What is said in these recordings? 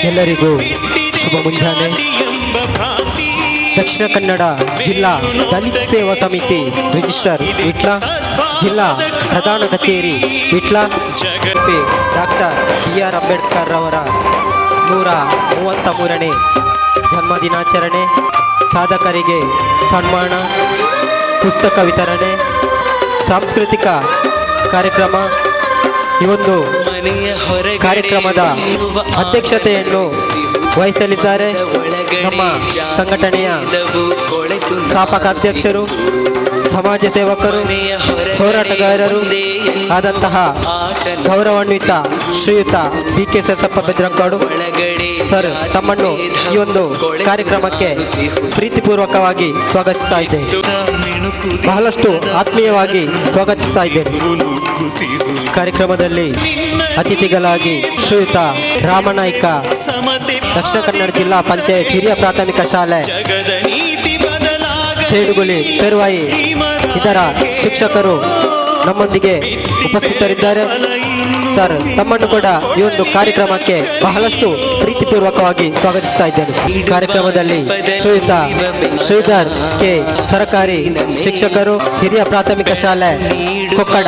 ಎಲ್ಲರಿಗೂ ಶುಭ ಮುಂಜಾನೆ. ದಕ್ಷಿಣ ಕನ್ನಡ ಜಿಲ್ಲಾ ದಲಿತ ಸೇವಾ ಸಮಿತಿ ರಿಜಿಸ್ಟರ್ ವಿಟ್ಲ, ಜಿಲ್ಲಾ ಪ್ರಧಾನ ಕಚೇರಿ ವಿಟ್ಲ, ಡಾಕ್ಟರ್ BR ಅಂಬೇಡ್ಕರ್ ಅವರ 133ನೇ ಜನ್ಮದಿನಾಚರಣೆ, ಸಾಧಕರಿಗೆ ಸನ್ಮಾನ, ಪುಸ್ತಕ ವಿತರಣೆ, ಸಾಂಸ್ಕೃತಿಕ ಕಾರ್ಯಕ್ರಮ. ಈ ಒಂದು ಕಾರ್ಯಕ್ರಮದ ಅಧ್ಯಕ್ಷತೆಯನ್ನು ವಹಿಸಲಿದ್ದಾರೆ ನಮ್ಮ ಸಂಘಟನೆಯ ಸ್ಥಾಪಕ ಅಧ್ಯಕ್ಷರು, ಸಮಾಜ ಸೇವಕರು, ಹೋರಾಟಗಾರರು ಆದಂತಹ ಗೌರವಾನ್ವಿತ ಶ್ರೀಯುತ BK ಸಸಪ್ಪ ಬೆದ್ರಂಕಾಡು ಸರ್, ತಮ್ಮನ್ನು ಈ ಒಂದು ಕಾರ್ಯಕ್ರಮಕ್ಕೆ ಪ್ರೀತಿಪೂರ್ವಕವಾಗಿ ಸ್ವಾಗತಿಸ್ತಾ ಇದ್ದೇನೆ. ಬಹಳಷ್ಟು ಆತ್ಮೀಯವಾಗಿ ಸ್ವಾಗತಿಸ್ತಾ ಇದ್ದೇನೆ. ಕಾರ್ಯಕ್ರಮದಲ್ಲಿ ಅತಿಥಿಗಳಾಗಿ ಶ್ರೀಯುತ ರಾಮನಾಯ್ಕ, ದಕ್ಷಿಣ ಕನ್ನಡ ಜಿಲ್ಲಾ ಪಂಚಾಯತ್ ಹಿರಿಯ ಪ್ರಾಥಮಿಕ ಶಾಲೆ ಸೇಡುಗುಳಿ ಪೆರುವಾಯಿ ಇದರ ಶಿಕ್ಷಕರು ನಮ್ಮೊಂದಿಗೆ ಉಪಸ್ಥಿತರಿದ್ದಾರೆ. ಸರ್, ತಮ್ಮನ್ನು ಕೂಡ ಈ ಒಂದು ಕಾರ್ಯಕ್ರಮಕ್ಕೆ ಬಹಳಷ್ಟು ಪ್ರೀತಿಪೂರ್ವಕವಾಗಿ ಸ್ವಾಗತಿಸ್ತಾ ಇದ್ದೇನೆ. ಈ ಕಾರ್ಯಕ್ರಮದಲ್ಲಿ ಶ್ರೀಯುತ ಶ್ರೀಧರ್ ಕೆ, ಸರ್ಕಾರಿ ಶಿಕ್ಷಕರು, ಹಿರಿಯ ಪ್ರಾಥಮಿಕ ಶಾಲೆ ಕೊಕ್ಕಡ.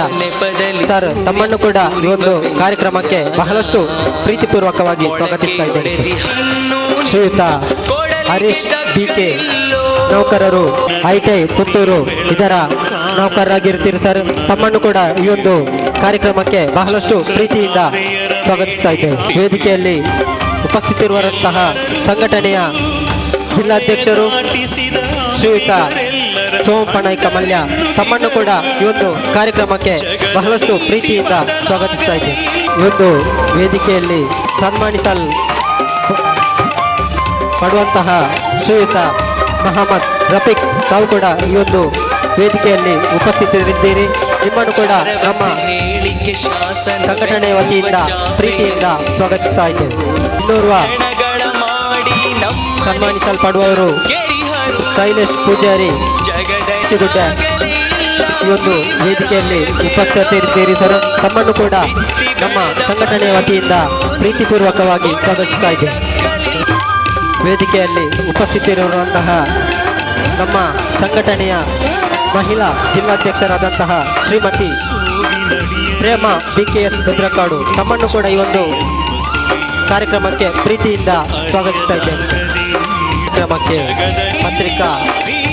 ಸರ್, ತಮ್ಮನ್ನು ಕೂಡ ಈ ಒಂದು ಕಾರ್ಯಕ್ರಮಕ್ಕೆ ಬಹಳಷ್ಟು ಪ್ರೀತಿಪೂರ್ವಕವಾಗಿ ಸ್ವಾಗತಿಸ್ತಾ ಇದ್ದೇನೆ. ಶ್ರೀಯುತ ಹರೀಶ್ BK, ನೌಕರರು, ITI ಪುತ್ತೂರು ಇದರ ನೌಕರರಾಗಿರ್ತೀರಿ ಸರ್. ತಮ್ಮನ್ನು ಕೂಡ ಈ ಒಂದು ಕಾರ್ಯಕ್ರಮಕ್ಕೆ ಬಹಳಷ್ಟು ಪ್ರೀತಿಯಿಂದ ಸ್ವಾಗತಿಸ್ತಾ ಇದ್ದೇವೆ. ವೇದಿಕೆಯಲ್ಲಿ ಉಪಸ್ಥಿತಿರುವಂತಹ ಸಂಘಟನೆಯ ಜಿಲ್ಲಾಧ್ಯಕ್ಷರು ಶ್ರೀಯುತ ಸೋಮಪನಾಯ್ಕ ಮಲ್ಯ, ತಮ್ಮನ್ನು ಕೂಡ ಈ ಒಂದು ಕಾರ್ಯಕ್ರಮಕ್ಕೆ ಬಹಳಷ್ಟು ಪ್ರೀತಿಯಿಂದ ಸ್ವಾಗತಿಸ್ತಾ ಇದ್ದೇವೆ. ಈ ಒಂದು ವೇದಿಕೆಯಲ್ಲಿ ಸನ್ಮಾನಿಸಲ್ಪಡುವಂತಹ ಶ್ರೀಯುತ ಮೊಹಮ್ಮದ್ ರಫೀಕ್, ತಾವು ಕೂಡ ಈ ಒಂದು ವೇದಿಕೆಯಲ್ಲಿ ಉಪಸ್ಥಿತರಿದ್ದೀರಿ. ನಿಮ್ಮನ್ನು ಕೂಡ ನಮ್ಮ ಸಂಘಟನೆಯ ವತಿಯಿಂದ ಪ್ರೀತಿಯಿಂದ ಸ್ವಾಗತಿಸ್ತಾ ಇದ್ದೇವೆ. ಇನ್ನೋರ್ವ ಸನ್ಮಾನಿಸಲ್ಪಡುವವರು ಶೈಲೇಶ್ ಪೂಜಾರಿ ಚಿಗುಡ್ಡ, ಈ ಒಂದು ವೇದಿಕೆಯಲ್ಲಿ ಉಪಸ್ಥಿತರಿದ್ದೀರಿ ಸರ್. ತಮ್ಮನ್ನು ಕೂಡ ನಮ್ಮ ಸಂಘಟನೆಯ ವತಿಯಿಂದ ಪ್ರೀತಿಪೂರ್ವಕವಾಗಿ ಸ್ವಾಗತಿಸ್ತಾ ಇದ್ದೇವೆ. ವೇದಿಕೆಯಲ್ಲಿ ಉಪಸ್ಥಿತರಿರುವಂತಹ ನಮ್ಮ ಸಂಘಟನೆಯ ಮಹಿಳಾ ಜಿಲ್ಲಾಧ್ಯಕ್ಷರಾದಂತಹ ಶ್ರೀಮತಿ ಪ್ರೇಮ BKS ಭದ್ರಕಾಡು, ತಮ್ಮನ್ನು ಕೂಡ ಈ ಒಂದು ಕಾರ್ಯಕ್ರಮಕ್ಕೆ ಪ್ರೀತಿಯಿಂದ ಸ್ವಾಗತಿಸ್ತಾ ಇದ್ದೇನೆ. ಕಾರ್ಯಕ್ರಮಕ್ಕೆ ಪತ್ರಿಕಾ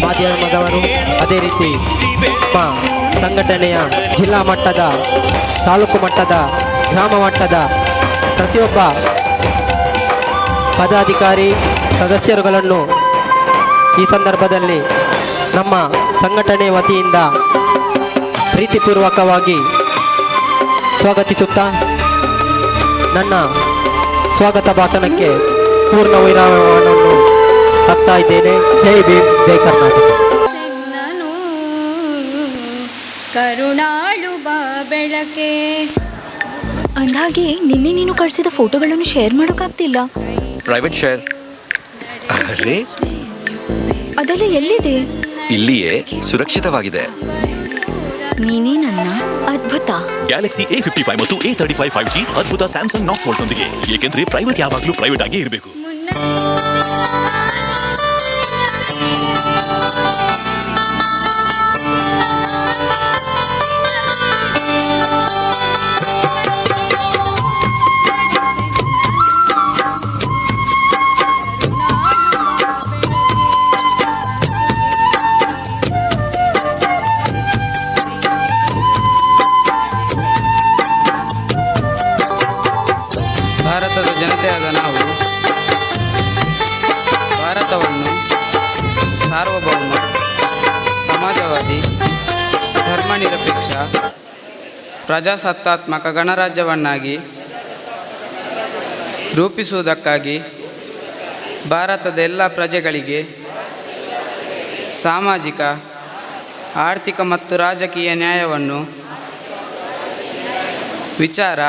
ಮಾಧ್ಯಮದವರು, ಅದೇ ರೀತಿ ನಮ್ಮ ಸಂಘಟನೆಯ ಜಿಲ್ಲಾ ಮಟ್ಟದ, ತಾಲೂಕು ಮಟ್ಟದ, ಗ್ರಾಮ ಮಟ್ಟದ ಪ್ರತಿಯೊಬ್ಬ ಪದಾಧಿಕಾರಿ ಸದಸ್ಯರುಗಳನ್ನು ಈ ಸಂದರ್ಭದಲ್ಲಿ ನಮ್ಮ ಸಂಘಟನೆ ವತಿಯಿಂದ ಪ್ರೀತಿಪೂರ್ವಕವಾಗಿ ಸ್ವಾಗತಿಸುತ್ತಾ ನನ್ನ ಸ್ವಾಗತ ಭಾಷಣಕ್ಕೆ ಪೂರ್ಣ ವಿರಾಮವನ್ನು ಹಾಕ್ತಾ ಇದ್ದೇನೆ. ಜೈ ಭೀಮ್, ಜೈ ಕರ್ನಾಟಕ. ಕರುಣಾಳು ಬಾ ಬೆಳಕೆ. ಅಂದಾಗೆ ನಿನ್ನೆ ನೀನು ಕಳಿಸಿದ ಫೋಟೋಗಳನ್ನು ಶೇರ್ ಮಾಡೋಕ್ಕಾಗ್ತಿಲ್ಲ. Private share. ಅರೆ, ಅದೆಲ್ಲ ಎಲ್ಲಿದೆ? ಇಲ್ಲಿಯೇ ಸುರಕ್ಷಿತವಾಗಿದೆ. ನೀನೇ ನನ್ನ ಅದ್ಭುತ. ಗ್ಯಾಲಕ್ಸಿ A55 ಮತ್ತು A35 5G ಅದ್ಭುತ ಸ್ಯಾಮ್ಸಂಗ್ ನಾಕ್ಸ್ ವೋಲ್ಟ್ನೊಂದಿಗೆ, ಏಕೆಂದ್ರೆ ಪ್ರೈವೇಟ್ ಯಾವಾಗಲೂ ಪ್ರೈವೇಟ್ ಆಗೇ ಇರಬೇಕು. ಭಾರತದ ಜನತೆಯಾದ ನಾವು ಭಾರತವನ್ನು ಸಾರ್ವಭೌಮ, ಸಮಾಜವಾದಿ, ಧರ್ಮನಿರಪೇಕ್ಷ, ಪ್ರಜಾಸತ್ತಾತ್ಮಕ ಗಣರಾಜ್ಯವನ್ನಾಗಿ ರೂಪಿಸುವುದಕ್ಕಾಗಿ ಭಾರತದ ಎಲ್ಲ ಪ್ರಜೆಗಳಿಗೆ ಸಾಮಾಜಿಕ, ಆರ್ಥಿಕ ಮತ್ತು ರಾಜಕೀಯ ನ್ಯಾಯವನ್ನು, ವಿಚಾರ,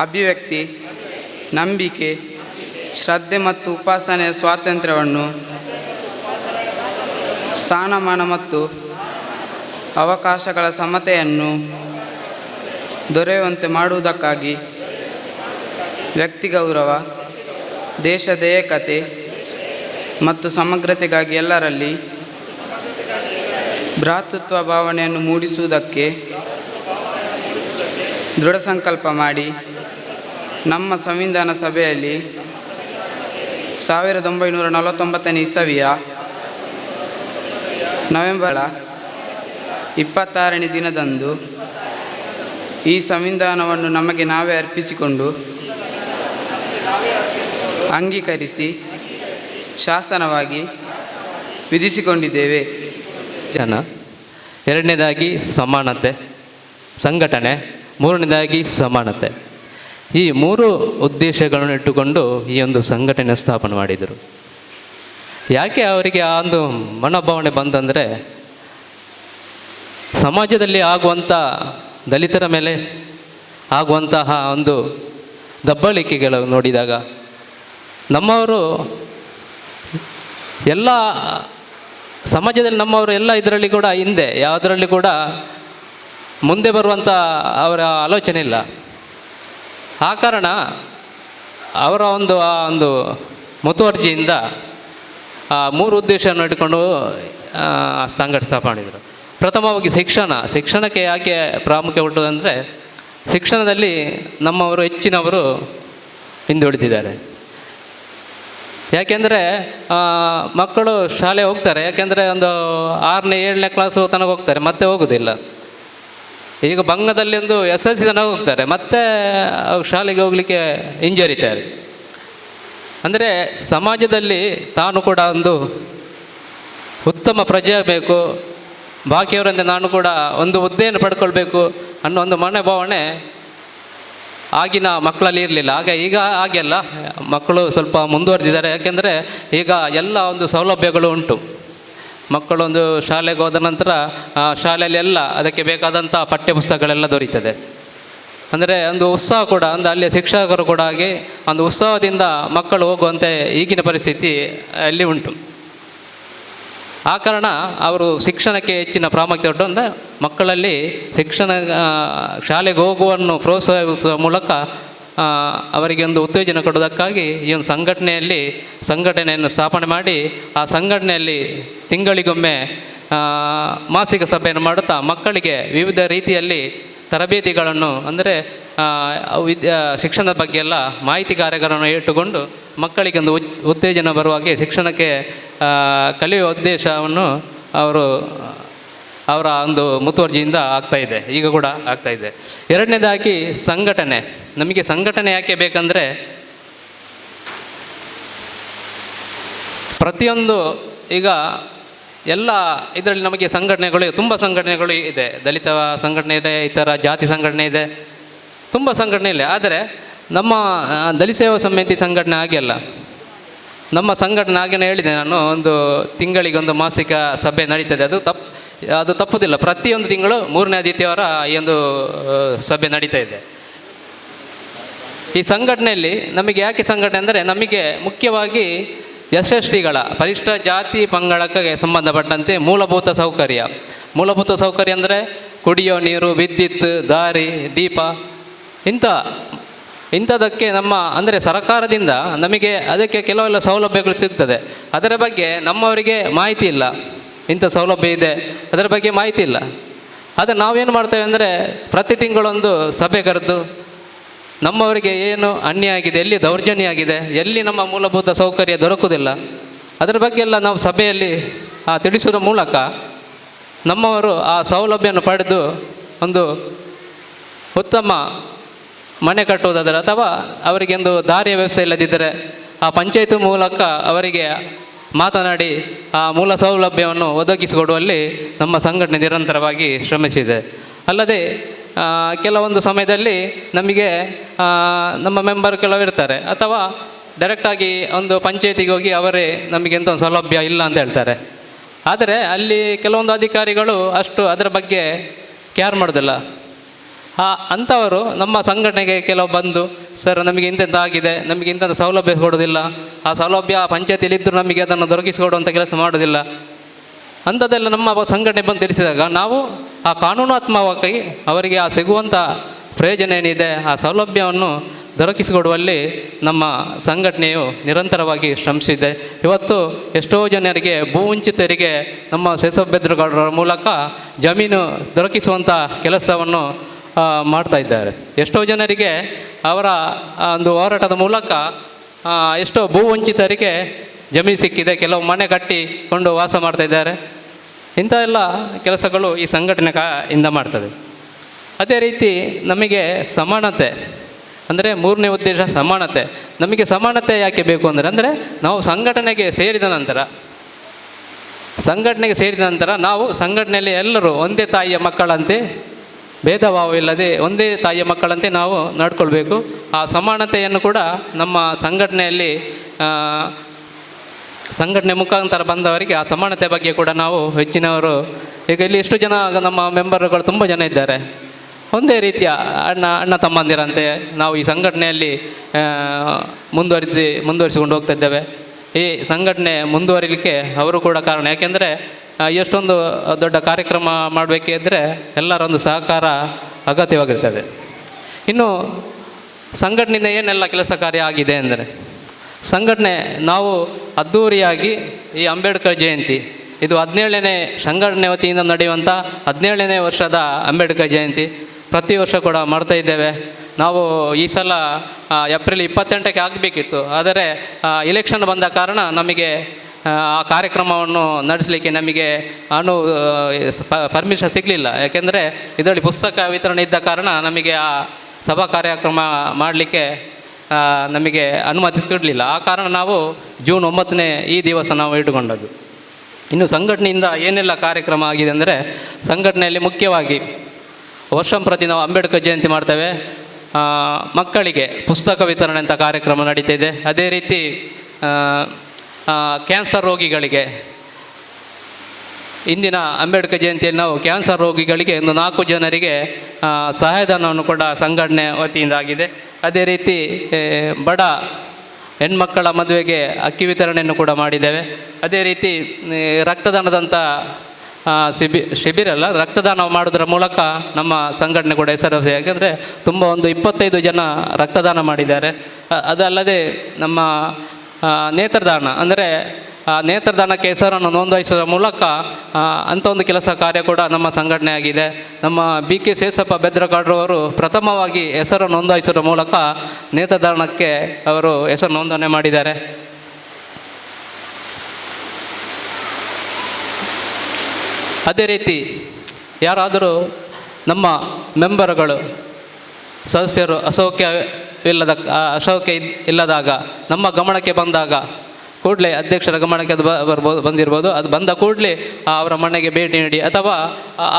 ಅಭಿವ್ಯಕ್ತಿ, ನಂಬಿಕೆ, ಶ್ರದ್ಧೆ ಮತ್ತು ಉಪಾಸನೆಯ ಸ್ವಾತಂತ್ರ್ಯವನ್ನು, ಸ್ಥಾನಮಾನ ಮತ್ತು ಅವಕಾಶಗಳ ಸಮತೆಯನ್ನು ದೊರೆಯುವಂತೆ ಮಾಡುವುದಕ್ಕಾಗಿ ವ್ಯಕ್ತಿ ಗೌರವ, ದೇಶದ ಏಕತೆ ಮತ್ತು ಸಮಗ್ರತೆಗಾಗಿ ಎಲ್ಲರಲ್ಲಿ ಭ್ರಾತೃತ್ವ ಭಾವನೆಯನ್ನು ಮೂಡಿಸುವುದಕ್ಕೆ ದೃಢ ಸಂಕಲ್ಪ ಮಾಡಿ ನಮ್ಮ ಸಂವಿಧಾನ ಸಭೆಯಲ್ಲಿ 1949 ಇಸವಿಯ ನವೆಂಬರ್ 26ನೇ ದಿನದಂದು ಈ ಸಂವಿಧಾನವನ್ನು ನಮಗೆ ನಾವೇ ಅರ್ಪಿಸಿಕೊಂಡು ಅಂಗೀಕರಿಸಿ ಶಾಸನವಾಗಿ ವಿಧಿಸಿಕೊಂಡಿದ್ದೇವೆ. ಜನ, ಎರಡನೇದಾಗಿ ಸಮಾನತೆ, ಸಂಘಟನೆ, ಮೂರನೇದಾಗಿ ಸಮಾನತೆ. ಈ ಮೂರು ಉದ್ದೇಶಗಳನ್ನು ಇಟ್ಟುಕೊಂಡು ಈ ಒಂದು ಸಂಘಟನೆ ಸ್ಥಾಪನೆ ಮಾಡಿದರು. ಯಾಕೆ ಅವರಿಗೆ ಆ ಒಂದು ಮನೋಭಾವನೆ ಬಂತಂದರೆ, ಸಮಾಜದಲ್ಲಿ ಆಗುವಂಥ ದಲಿತರ ಮೇಲೆ ಆಗುವಂತಹ ಒಂದು ದಬ್ಬಾಳಿಕೆಗಳು ನೋಡಿದಾಗ ನಮ್ಮವರು ಎಲ್ಲ ಸಮಾಜದಲ್ಲಿ ನಮ್ಮವರು ಎಲ್ಲ ಇದರಲ್ಲಿ ಕೂಡ ಹಿಂದೆ ಯಾವುದರಲ್ಲಿ ಕೂಡ ಮುಂದೆ ಬರುವಂಥ ಅವರ ಆಲೋಚನೆ ಇಲ್ಲ. ಆ ಕಾರಣ ಅವರ ಆ ಒಂದು ಮುತುವರ್ಜಿಯಿಂದ ಆ ಮೂರು ಉದ್ದೇಶವನ್ನು ಇಟ್ಕೊಂಡು ಸಂಘಟನೆ ಸ್ಥಾಪನೆ ಮಾಡಿದರು. ಪ್ರಥಮವಾಗಿ ಶಿಕ್ಷಣಕ್ಕೆ ಯಾಕೆ ಪ್ರಾಮುಖ್ಯ ಕೊಟ್ಟುದಂದರೆ, ಶಿಕ್ಷಣದಲ್ಲಿ ನಮ್ಮವರು ಹೆಚ್ಚಿನವರು ಹಿಂದುಳಿದಿದ್ದಾರೆ. ಯಾಕೆಂದರೆ ಮಕ್ಕಳು ಶಾಲೆ ಹೋಗ್ತಾರೆ, ಯಾಕೆಂದರೆ ಒಂದು 6ನೇ 7ನೇ ಕ್ಲಾಸು ತನಕ ಹೋಗ್ತಾರೆ, ಮತ್ತೆ ಹೋಗೋದಿಲ್ಲ. ಈಗ ಬಂಗದಲ್ಲಿ ಒಂದು SLC ತನಕ ಹೋಗ್ತಾರೆ, ಮತ್ತೆ ಶಾಲೆಗೆ ಹೋಗಲಿಕ್ಕೆ ಹಿಂಜರಿತಾರೆ. ಅಂದರೆ ಸಮಾಜದಲ್ಲಿ ತಾನು ಕೂಡ ಒಂದು ಉತ್ತಮ ಪ್ರಜೆ ಆಗಬೇಕು, ಬಾಕಿಯವರಂತೆ ನಾನು ಕೂಡ ಒಂದು ಹುದ್ದೆಯನ್ನು ಪಡ್ಕೊಳ್ಬೇಕು ಅನ್ನೋ ಒಂದು ಮನೋಭಾವನೆ ಆಗಿನ ಮಕ್ಕಳಲ್ಲಿ ಇರಲಿಲ್ಲ. ಈಗ ಹಾಗೆಲ್ಲ ಮಕ್ಕಳು ಸ್ವಲ್ಪ ಮುಂದುವರೆದಿದ್ದಾರೆ. ಯಾಕೆಂದರೆ ಈಗ ಎಲ್ಲ ಒಂದು ಸೌಲಭ್ಯಗಳು ಉಂಟು. ಮಕ್ಕಳೊಂದು ಶಾಲೆಗೆ ಹೋದ ನಂತರ ಶಾಲೆಯಲ್ಲಿ ಎಲ್ಲ ಅದಕ್ಕೆ ಬೇಕಾದಂಥ ಪಠ್ಯಪುಸ್ತಕಗಳೆಲ್ಲ ದೊರೀತದೆ. ಅಂದರೆ ಒಂದು ಉತ್ಸಾಹ ಕೂಡ, ಅಂದರೆ ಅಲ್ಲಿಯ ಶಿಕ್ಷಕರು ಕೂಡ ಹಾಗೆ ಒಂದು ಉತ್ಸಾಹದಿಂದ ಮಕ್ಕಳು ಹೋಗುವಂತೆ ಈಗಿನ ಪರಿಸ್ಥಿತಿ ಅಲ್ಲಿ ಉಂಟು. ಆ ಕಾರಣ ಅವರು ಶಿಕ್ಷಣಕ್ಕೆ ಹೆಚ್ಚಿನ ಪ್ರಾಮುಖ್ಯತೆ ಕೊಟ್ಟು, ಅಂದರೆ ಮಕ್ಕಳಲ್ಲಿ ಶಾಲೆಗೆ ಹೋಗುವನ್ನು ಪ್ರೋತ್ಸಾಹಿಸುವ ಮೂಲಕ ಅವರಿಗೆ ಒಂದು ಉತ್ತೇಜನ ಕೊಡುವುದಕ್ಕಾಗಿ ಈ ಒಂದು ಸಂಘಟನೆಯನ್ನು ಸ್ಥಾಪನೆ ಮಾಡಿ, ಆ ಸಂಘಟನೆಯಲ್ಲಿ ತಿಂಗಳಿಗೊಮ್ಮೆ ಮಾಸಿಕ ಸಭೆಯನ್ನು ಮಾಡುತ್ತಾ ಮಕ್ಕಳಿಗೆ ವಿವಿಧ ರೀತಿಯಲ್ಲಿ ತರಬೇತಿಗಳನ್ನು, ಅಂದರೆ ಶಿಕ್ಷಣದ ಬಗ್ಗೆ ಎಲ್ಲ ಮಾಹಿತಿ ಕಾರ್ಯಗಳನ್ನು ಇಟ್ಟುಕೊಂಡು ಮಕ್ಕಳಿಗೆ ಒಂದು ಉತ್ತೇಜನ ಬರುವ ಹಾಗೆ ಶಿಕ್ಷಣಕ್ಕೆ ಕಲಿಯುವ ಉದ್ದೇಶವನ್ನು ಅವರ ಒಂದು ಮುತುವರ್ಜಿಯಿಂದ ಆಗ್ತಾಯಿದೆ, ಈಗ ಕೂಡ ಆಗ್ತಾಯಿದೆ. ಎರಡನೇದಾಗಿ ಸಂಘಟನೆ. ನಮಗೆ ಸಂಘಟನೆ ಯಾಕೆ ಬೇಕಂದರೆ, ಪ್ರತಿಯೊಂದು ಈಗ ಎಲ್ಲ ಇದರಲ್ಲಿ ನಮಗೆ ತುಂಬ ಸಂಘಟನೆಗಳು ಇದೆ. ದಲಿತ ಸಂಘಟನೆ ಇದೆ, ಇತರ ಜಾತಿ ಸಂಘಟನೆ ಇದೆ, ತುಂಬ ಸಂಘಟನೆ ಇಲ್ಲ. ಆದರೆ ನಮ್ಮ ದಲಿತ ಸೇವಾ ಸಮಿತಿ ಸಂಘಟನೆ ಹಾಗೆಲ್ಲ. ನಮ್ಮ ಸಂಘಟನೆ ಹಾಗೇನೆ ಹೇಳಿದೆ ನಾನು, ಒಂದು ತಿಂಗಳಿಗೆ ಒಂದು ಮಾಸಿಕ ಸಭೆ ನಡೀತದೆ. ಅದು ತಪ್ಪುದಿಲ್ಲ. ಪ್ರತಿಯೊಂದು ತಿಂಗಳು 3ನೇ ಆದಿತ್ಯವಾರ ಈ ಒಂದು ಸಭೆ ನಡೀತಾ ಇದೆ. ಈ ಸಂಘಟನೆಯಲ್ಲಿ ನಮಗೆ ಯಾಕೆ ಸಂಘಟನೆ ಅಂದರೆ, ನಮಗೆ ಮುಖ್ಯವಾಗಿ SSTಗಳ ಪರಿಶಿಷ್ಟ ಜಾತಿ ಪಂಗಡಕ್ಕೆ ಸಂಬಂಧಪಟ್ಟಂತೆ ಮೂಲಭೂತ ಸೌಕರ್ಯ ಅಂದರೆ ಕುಡಿಯೋ ನೀರು, ವಿದ್ಯುತ್, ದಾರಿ, ದೀಪ, ಇಂಥದಕ್ಕೆ ಅಂದರೆ ಸರ್ಕಾರದಿಂದ ನಮಗೆ ಅದಕ್ಕೆ ಕೆಲವೆಲ್ಲ ಸೌಲಭ್ಯಗಳು ಸಿಗ್ತದೆ. ಅದರ ಬಗ್ಗೆ ನಮ್ಮವರಿಗೆ ಮಾಹಿತಿ ಇಲ್ಲ. ಇಂಥ ಸೌಲಭ್ಯ ಇದೆ, ಅದರ ಬಗ್ಗೆ ಮಾಹಿತಿ ಇಲ್ಲ. ಆದರೆ ನಾವೇನು ಮಾಡ್ತೇವೆ ಅಂದರೆ, ಪ್ರತಿ ತಿಂಗಳೊಂದು ಸಭೆ ಕರೆದು ನಮ್ಮವರಿಗೆ ಏನು ಅನ್ಯಾಯ ಆಗಿದೆ, ಎಲ್ಲಿ ದೌರ್ಜನ್ಯ ಆಗಿದೆ, ಎಲ್ಲಿ ನಮ್ಮ ಮೂಲಭೂತ ಸೌಕರ್ಯ ದೊರಕುವುದಿಲ್ಲ, ಅದರ ಬಗ್ಗೆ ಎಲ್ಲ ನಾವು ಸಭೆಯಲ್ಲಿ ತಿಳಿಸುವ ಮೂಲಕ ನಮ್ಮವರು ಆ ಸೌಲಭ್ಯವನ್ನು ಪಡೆದು ಒಂದು ಉತ್ತಮ ಮನೆ ಕಟ್ಟುವುದಾದರೆ, ಅಥವಾ ಅವರಿಗೆ ಒಂದು ದಾರಿಯ ವ್ಯವಸ್ಥೆ ಇಲ್ಲದಿದ್ದರೆ ಆ ಪಂಚಾಯತ್ ಮೂಲಕ ಅವರಿಗೆ ಮಾತನಾಡಿ ಆ ಮೂಲ ಸೌಲಭ್ಯವನ್ನು ಒದಗಿಸಿಕೊಡುವಲ್ಲಿ ನಮ್ಮ ಸಂಘಟನೆ ನಿರಂತರವಾಗಿ ಶ್ರಮಿಸಿದೆ. ಅಲ್ಲದೆ ಕೆಲವೊಂದು ಸಮಯದಲ್ಲಿ ನಮಗೆ ನಮ್ಮ ಮೆಂಬರ್ ಕೆಲವಿರ್ತಾರೆ, ಅಥವಾ ಡೈರೆಕ್ಟಾಗಿ ಒಂದು ಪಂಚಾಯತಿಗೆ ಹೋಗಿ ಅವರೇ ನಮಗೆ ಎಂಥ ಸೌಲಭ್ಯ ಇಲ್ಲ ಅಂತ ಹೇಳ್ತಾರೆ. ಆದರೆ ಅಲ್ಲಿ ಕೆಲವೊಂದು ಅಧಿಕಾರಿಗಳು ಅಷ್ಟು ಅದರ ಬಗ್ಗೆ ಕೇರ್ ಮಾಡೋದಿಲ್ಲ. ಅಂಥವರು ನಮ್ಮ ಸಂಘಟನೆಗೆ ಕೆಲವು ಬಂದು, ಸರ್ ನಮಗೆ ಇಂಥದ್ದು ಆಗಿದೆ, ನಮಗೆ ಇಂಥದ್ದು ಸೌಲಭ್ಯ ಕೊಡೋದಿಲ್ಲ, ಆ ಸೌಲಭ್ಯ ಪಂಚಾಯತಿಲಿದ್ದರೂ ನಮಗೆ ಅದನ್ನು ದೊರಕಿಸಿಕೊಡುವಂಥ ಕೆಲಸ ಮಾಡೋದಿಲ್ಲ, ಅಂಥದ್ದೆಲ್ಲ ನಮ್ಮ ಸಂಘಟನೆ ಬಂದು ತಿಳಿಸಿದಾಗ ನಾವು ಆ ಕಾನೂನಾತ್ಮಕವಾಗಿ ಅವರಿಗೆ ಆ ಸಿಗುವಂಥ ಪ್ರಯೋಜನ ಏನಿದೆ, ಆ ಸೌಲಭ್ಯವನ್ನು ದೊರಕಿಸಿಕೊಡುವಲ್ಲಿ ನಮ್ಮ ಸಂಘಟನೆಯು ನಿರಂತರವಾಗಿ ಶ್ರಮಿಸಿದೆ. ಇವತ್ತು ಎಷ್ಟೋ ಜನರಿಗೆ ಭೂವಂಚಿತರಿಗೆ ನಮ್ಮ ಸೇಸಬೆದ್ರುಗೌಡರ ಮೂಲಕ ಜಮೀನು ದೊರಕಿಸುವಂಥ ಕೆಲಸವನ್ನು ಮಾಡ್ತಾ ಇದ್ದಾರೆ. ಎಷ್ಟೋ ಜನರಿಗೆ ಅವರ ಒಂದು ಹೋರಾಟದ ಮೂಲಕ ಎಷ್ಟೋ ಭೂವಂಚಿತರಿಗೆ ಜಮೀನು ಸಿಕ್ಕಿದೆ, ಕೆಲವು ಮನೆ ಕಟ್ಟಿಕೊಂಡು ವಾಸ ಮಾಡ್ತಾ ಇದ್ದಾರೆ. ಇಂಥ ಎಲ್ಲ ಕೆಲಸಗಳು ಈ ಸಂಘಟನೆ ಇಂದ ಮಾಡ್ತದೆ. ಅದೇ ರೀತಿ ನಮಗೆ ಸಮಾನತೆ ಅಂದರೆ ಮೂರನೇ ಉದ್ದೇಶ ಸಮಾನತೆ. ನಮಗೆ ಸಮಾನತೆ ಯಾಕೆ ಬೇಕು ಅಂದರೆ ನಾವು ಸಂಘಟನೆಗೆ ಸೇರಿದ ನಂತರ ನಾವು ಸಂಘಟನೆಯಲ್ಲಿ ಎಲ್ಲರೂ ಒಂದೇ ತಾಯಿಯ ಮಕ್ಕಳಂತೆ ಭೇದ ಭಾವವಿಲ್ಲದೆ ಒಂದೇ ತಾಯಿಯ ಮಕ್ಕಳಂತೆ ನಾವು ನಡ್ಕೊಳ್ಬೇಕು. ಆ ಸಮಾನತೆಯನ್ನು ಕೂಡ ನಮ್ಮ ಸಂಘಟನೆ ಮುಖಾಂತರ ಬಂದವರಿಗೆ ಆ ಸಮಾನತೆ ಬಗ್ಗೆ ಕೂಡ ನಾವು ಹೆಚ್ಚಿನವರು, ಈಗ ಇಲ್ಲಿ ಎಷ್ಟು ಜನ ನಮ್ಮ ಮೆಂಬರ್ಗಳು ತುಂಬ ಜನ ಇದ್ದಾರೆ, ಒಂದೇ ರೀತಿಯ ಅಣ್ಣ ತಮ್ಮಂದಿರಂತೆ ನಾವು ಈ ಸಂಘಟನೆಯಲ್ಲಿ ಮುಂದುವರಿಸಿಕೊಂಡು ಹೋಗ್ತಾ ಇದ್ದೇವೆ. ಈ ಸಂಘಟನೆ ಮುಂದುವರಿಲಿಕ್ಕೆ ಅವರು ಕೂಡ ಕಾರಣ. ಯಾಕೆಂದರೆ ಎಷ್ಟೊಂದು ದೊಡ್ಡ ಕಾರ್ಯಕ್ರಮ ಮಾಡಬೇಕಿದ್ರೆ ಎಲ್ಲರೊಂದು ಸಹಕಾರ ಅಗತ್ಯವಾಗಿರ್ತದೆ. ಇನ್ನು ಸಂಘಟನೆಯಿಂದ ಏನೆಲ್ಲ ಕೆಲಸ ಕಾರ್ಯ ಆಗಿದೆ ಅಂದರೆ, ಸಂಘಟನೆ ನಾವು ಅದ್ಧೂರಿಯಾಗಿ ಈ ಅಂಬೇಡ್ಕರ್ ಜಯಂತಿ, ಇದು 17ನೇ ಸಂಘಟನೆ ವತಿಯಿಂದ ನಡೆಯುವಂಥ 17ನೇ ವರ್ಷದ ಅಂಬೇಡ್ಕರ್ ಜಯಂತಿ ಪ್ರತಿ ವರ್ಷ ಕೂಡ ಮಾಡ್ತಾ ಇದ್ದೇವೆ. ನಾವು ಈ ಸಲ ಏಪ್ರಿಲ್ 28ಕ್ಕೆ ಆಗಬೇಕಿತ್ತು, ಆದರೆ ಇಲೆಕ್ಷನ್ ಬಂದ ಕಾರಣ ನಮಗೆ ಆ ಕಾರ್ಯಕ್ರಮವನ್ನು ನಡೆಸಲಿಕ್ಕೆ ನಮಗೆ ಪರ್ಮಿಷನ್ ಸಿಗಲಿಲ್ಲ. ಯಾಕೆಂದರೆ ಇದರಲ್ಲಿ ಪುಸ್ತಕ ವಿತರಣೆ ಇದ್ದ ಕಾರಣ ನಮಗೆ ಆ ಸಭಾ ಕಾರ್ಯಕ್ರಮ ಮಾಡಲಿಕ್ಕೆ ನಮಗೆ ಅನುಮತಿ ಸಿಗಲಿಲ್ಲ. ಆ ಕಾರಣ ನಾವು ಜೂನ್ 9ನೇ ಈ ದಿವಸ ನಾವು ಇಟ್ಟುಕೊಂಡದ್ದು. ಇನ್ನು ಸಂಘಟನೆಯಿಂದ ಏನೆಲ್ಲ ಕಾರ್ಯಕ್ರಮ ಆಗಿದೆ ಅಂದರೆ, ಸಂಘಟನೆಯಲ್ಲಿ ಮುಖ್ಯವಾಗಿ ವರ್ಷಂಪ್ರತಿ ನಾವು ಅಂಬೇಡ್ಕರ್ ಜಯಂತಿ ಮಾಡ್ತೇವೆ. ಮಕ್ಕಳಿಗೆ ಪುಸ್ತಕ ವಿತರಣೆ ಅಂತ ಕಾರ್ಯಕ್ರಮ ನಡೀತಿದೆ. ಅದೇ ರೀತಿ ಕ್ಯಾನ್ಸರ್ ರೋಗಿಗಳಿಗೆ ಇಂದಿನ ಅಂಬೇಡ್ಕರ್ ಜಯಂತಿಯಲ್ಲಿ ನಾವು ಕ್ಯಾನ್ಸರ್ ರೋಗಿಗಳಿಗೆ ಒಂದು 4 ಜನರಿಗೆ ಸಹಾಯಧನವನ್ನು ಕೂಡ ಸಂಘಟನೆ ವತಿಯಿಂದ ಆಗಿದೆ. ಅದೇ ರೀತಿ ಬಡ ಹೆಣ್ಮಕ್ಕಳ ಮದುವೆಗೆ ಅಕ್ಕಿ ವಿತರಣೆಯನ್ನು ಕೂಡ ಮಾಡಿದ್ದೇವೆ. ಅದೇ ರೀತಿ ರಕ್ತದಾನದಂಥ ಶಿಬಿರಲ್ಲ, ರಕ್ತದಾನ ಮಾಡೋದ್ರ ಮೂಲಕ ನಮ್ಮ ಸಂಘಟನೆ ಕೂಡ ಹೆಸರು. ಯಾಕೆಂದರೆ ತುಂಬ ಒಂದು 25 ಜನ ರಕ್ತದಾನ ಮಾಡಿದ್ದಾರೆ. ಅದಲ್ಲದೆ ನಮ್ಮ ನೇತ್ರದಾನ ಅಂದರೆ ನೇತ್ರದಾನಕ್ಕೆ ಹೆಸರನ್ನು ನೋಂದಾಯಿಸುವ ಮೂಲಕ ಅಂಥ ಒಂದು ಕೆಲಸ ಕಾರ್ಯ ಕೂಡ ನಮ್ಮ ಸಂಘಟನೆ ಆಗಿದೆ. ನಮ್ಮ BK ಶೇಷಪ್ಪ ಬೆದ್ರಗೌಡರವರು ಪ್ರಥಮವಾಗಿ ಹೆಸರು ನೋಂದಾಯಿಸುವ ಮೂಲಕ ನೇತ್ರದಾನಕ್ಕೆ ಅವರು ಹೆಸರು ನೋಂದಣಿ ಮಾಡಿದ್ದಾರೆ. ಅದೇ ರೀತಿ ಯಾರಾದರೂ ನಮ್ಮ ಮೆಂಬರ್ಗಳು ಸದಸ್ಯರು ಅಸೌಖ್ಯ ಇಲ್ಲದಾಗ ನಮ್ಮ ಗಮನಕ್ಕೆ ಬಂದಾಗ ಕೂಡಲೇ ಅಧ್ಯಕ್ಷರ ಗಮನಕ್ಕೆ ಅದು ಬಂದಿರ್ಬೋದು. ಅದು ಬಂದ ಕೂಡಲೇ ಅವರ ಮನೆಗೆ ಭೇಟಿ ನೀಡಿ ಅಥವಾ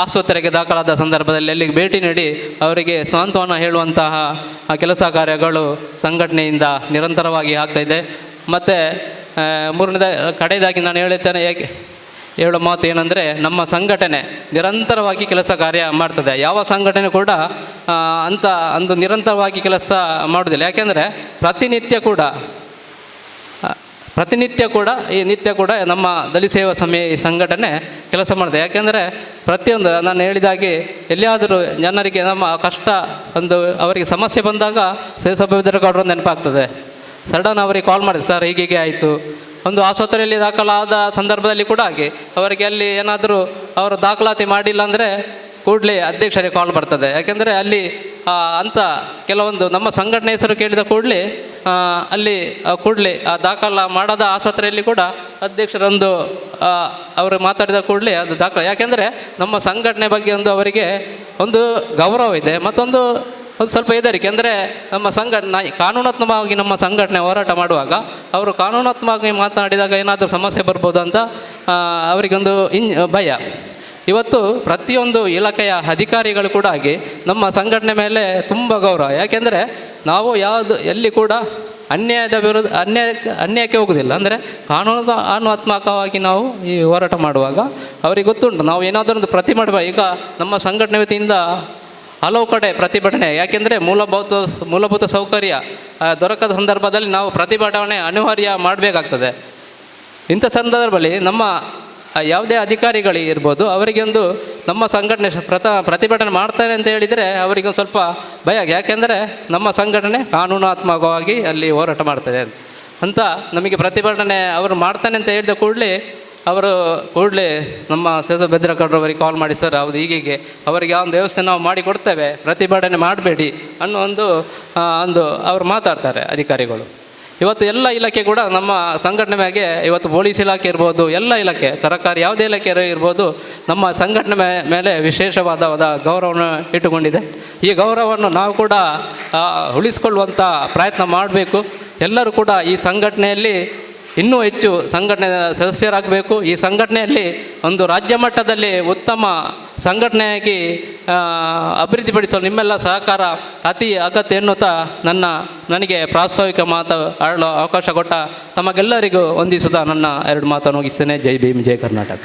ಆಸ್ಪತ್ರೆಗೆ ದಾಖಲಾದ ಸಂದರ್ಭದಲ್ಲಿ ಅಲ್ಲಿಗೆ ಭೇಟಿ ನೀಡಿ ಅವರಿಗೆ ಸಾಂತ್ವನ ಹೇಳುವಂತಹ ಕೆಲಸ ಕಾರ್ಯಗಳು ಸಂಘಟನೆಯಿಂದ ನಿರಂತರವಾಗಿ ಆಗ್ತಾಯಿದೆ. ಮತ್ತು ಕಡೆಯದಾಗಿ ನಾನು ಹೇಳೋ ಮಾತು ಏನಂದರೆ, ನಮ್ಮ ಸಂಘಟನೆ ನಿರಂತರವಾಗಿ ಕೆಲಸ ಕಾರ್ಯ ಮಾಡ್ತದೆ. ಯಾವ ಸಂಘಟನೆ ಕೂಡ ಒಂದು ನಿರಂತರವಾಗಿ ಕೆಲಸ ಮಾಡೋದಿಲ್ಲ. ಯಾಕೆಂದರೆ ಪ್ರತಿನಿತ್ಯ ಕೂಡ ಈ ನಿತ್ಯ ಕೂಡ ನಮ್ಮ ದಲಿತ ಸೇವಾ ಸಂಘಟನೆ ಕೆಲಸ ಮಾಡ್ತದೆ. ಯಾಕೆಂದರೆ ಪ್ರತಿಯೊಂದು ನಾನು ಹೇಳಿದಾಗೆ ಎಲ್ಲಿಯಾದರೂ ಜನರಿಗೆ ನಮ್ಮ ಕಷ್ಟ ಅವರಿಗೆ ಸಮಸ್ಯೆ ಬಂದಾಗ ಸೇಸಬೆದ್ರಗೌಡರು ನೆನಪಾಗ್ತದೆ. ಸಡನ್ ಅವರಿಗೆ ಕಾಲ್ ಮಾಡಿದೆ, ಸರ್ ಹೀಗೆ ಆಯಿತು. ಒಂದು ಆಸ್ಪತ್ರೆಯಲ್ಲಿ ದಾಖಲಾದ ಸಂದರ್ಭದಲ್ಲಿ ಕೂಡ ಹಾಗೆ ಅವರಿಗೆ ಅಲ್ಲಿ ಏನಾದರೂ ಅವರು ದಾಖಲಾತಿ ಮಾಡಿಲ್ಲ ಅಂದರೆ ಕೂಡಲೇ ಅಧ್ಯಕ್ಷರಿಗೆ ಕಾಲ್ ಬರ್ತದೆ. ಯಾಕೆಂದರೆ ಅಲ್ಲಿ ಅಂಥ ಕೆಲವೊಂದು ನಮ್ಮ ಸಂಘಟನೆ ಹೆಸರು ಕೇಳಿದ ಕೂಡಲೇ ಅಲ್ಲಿ ಕೂಡಲೇ ದಾಖಲ ಮಾಡದ ಆಸ್ಪತ್ರೆಯಲ್ಲಿ ಕೂಡ ಅಧ್ಯಕ್ಷರೊಂದು ಅವರು ಮಾತಾಡಿದ ಕೂಡಲೇ ಅದು ದಾಖಲೆ. ಯಾಕೆಂದರೆ ನಮ್ಮ ಸಂಘಟನೆ ಬಗ್ಗೆ ಅವರಿಗೆ ಒಂದು ಗೌರವ ಇದೆ, ಮತ್ತೊಂದು ಸ್ವಲ್ಪ ಹೆದರಿಕೆ. ಅಂದರೆ ನಮ್ಮ ಕಾನೂನಾತ್ಮಕವಾಗಿ ನಮ್ಮ ಸಂಘಟನೆ ಹೋರಾಟ ಮಾಡುವಾಗ ಅವರು ಕಾನೂನಾತ್ಮಕವಾಗಿ ಮಾತನಾಡಿದಾಗ ಏನಾದರೂ ಸಮಸ್ಯೆ ಬರ್ಬೋದು ಅಂತ ಅವರಿಗೊಂದು ಭಯ. ಇವತ್ತು ಪ್ರತಿಯೊಂದು ಇಲಾಖೆಯ ಅಧಿಕಾರಿಗಳು ಕೂಡ ಆಗಿ ನಮ್ಮ ಸಂಘಟನೆ ಮೇಲೆ ತುಂಬ ಗೌರವ. ಯಾಕೆಂದರೆ ನಾವು ಎಲ್ಲಿ ಕೂಡ ಅನ್ಯಾಯದ ವಿರುದ್ಧ ಅನ್ಯಾಯಕ್ಕೆ ಹೋಗೋದಿಲ್ಲ. ಅಂದರೆ ಕಾನೂನಾತ್ಮಕವಾಗಿ ನಾವು ಈ ಹೋರಾಟ ಮಾಡುವಾಗ ಅವರಿಗೆ ಗೊತ್ತುಂಟು ನಾವು ಏನಾದರೂ ಒಂದು ಪ್ರತಿ ಮಾಡುವ. ಈಗ ನಮ್ಮ ಸಂಘಟನೆ ವತಿಯಿಂದ ಹಲವು ಕಡೆ ಪ್ರತಿಭಟನೆ, ಯಾಕೆಂದರೆ ಮೂಲಭೂತ ಸೌಕರ್ಯ ದೊರಕದ ಸಂದರ್ಭದಲ್ಲಿ ನಾವು ಪ್ರತಿಭಟನೆ ಅನಿವಾರ್ಯ ಮಾಡಬೇಕಾಗ್ತದೆ. ಇಂಥ ಸಂದರ್ಭದಲ್ಲಿ ನಮ್ಮ ಯಾವುದೇ ಅಧಿಕಾರಿಗಳಿಗೆ ಇರ್ಬೋದು, ಅವರಿಗೆ ಒಂದು ನಮ್ಮ ಸಂಘಟನೆ ಪ್ರತಿಭಟನೆ ಮಾಡ್ತಾರೆ ಅಂತ ಹೇಳಿದರೆ ಅವರಿಗೆ ಒಂದು ಸ್ವಲ್ಪ ಭಯ. ಯಾಕೆಂದರೆ ನಮ್ಮ ಸಂಘಟನೆ ಕಾನೂನಾತ್ಮಕವಾಗಿ ಅಲ್ಲಿ ಹೋರಾಟ ಮಾಡ್ತದೆ ಅಂತ ನಮಗೆ ಪ್ರತಿಭಟನೆ ಅವರು ಮಾಡ್ತಾನೆ ಅಂತ ಹೇಳಿದ ಕೂಡಲೇ ಅವರು ಕೂಡಲೇ ನಮ್ಮ ಬೆದ್ರಕಡ್ರವರಿಗೆ ಕಾಲ್ ಮಾಡಿ, ಸರ್ ಹೌದು ಹೀಗೆ ಅವರಿಗೆ ಆ ಒಂದು ವ್ಯವಸ್ಥೆ ನಾವು ಮಾಡಿ ಕೊಡ್ತೇವೆ, ಪ್ರತಿಭಟನೆ ಮಾಡಬೇಡಿ ಅನ್ನೋ ಒಂದು ಅವರು ಮಾತಾಡ್ತಾರೆ ಅಧಿಕಾರಿಗಳು. ಇವತ್ತು ಎಲ್ಲ ಇಲಾಖೆ ಕೂಡ ನಮ್ಮ ಸಂಘಟನೆ ಮ್ಯಾಗೆ, ಇವತ್ತು ಪೊಲೀಸ್ ಇಲಾಖೆ ಇರ್ಬೋದು, ಎಲ್ಲ ಇಲಾಖೆ ಸರ್ಕಾರಿ ಯಾವುದೇ ಇಲಾಖೆ ಇರ್ಬೋದು, ನಮ್ಮ ಸಂಘಟನೆ ಮೇಲೆ ವಿಶೇಷವಾದ ಗೌರವವನ್ನು ಇಟ್ಟುಕೊಂಡಿದೆ. ಈ ಗೌರವವನ್ನು ನಾವು ಕೂಡ ಉಳಿಸ್ಕೊಳ್ಳುವಂಥ ಪ್ರಯತ್ನ ಮಾಡಬೇಕು. ಎಲ್ಲರೂ ಕೂಡ ಈ ಸಂಘಟನೆಯಲ್ಲಿ ಇನ್ನೂ ಹೆಚ್ಚು ಸಂಘಟನೆ ಸದಸ್ಯರಾಗಬೇಕು. ಈ ಸಂಘಟನೆಯಲ್ಲಿ ಒಂದು ರಾಜ್ಯ ಮಟ್ಟದಲ್ಲಿ ಉತ್ತಮ ಸಂಘಟನೆಯಾಗಿ ಅಭಿವೃದ್ಧಿಪಡಿಸಲು ನಿಮ್ಮೆಲ್ಲ ಸಹಕಾರ ಅತಿ ಅಗತ್ಯ ಎನ್ನುತ್ತಾ ನನಗೆ ಪ್ರಾಸ್ತಾವಿಕ ಮಾತು ಆಡಲು ಅವಕಾಶ ಕೊಟ್ಟ ತಮಗೆಲ್ಲರಿಗೂ ವಂದಿಸುತ್ತಾ ನನ್ನ 2 ಮಾತನ್ನು ಮುಗಿಸ್ತೇನೆ. ಜೈ ಭೀಮ್, ಜೈ ಕರ್ನಾಟಕ.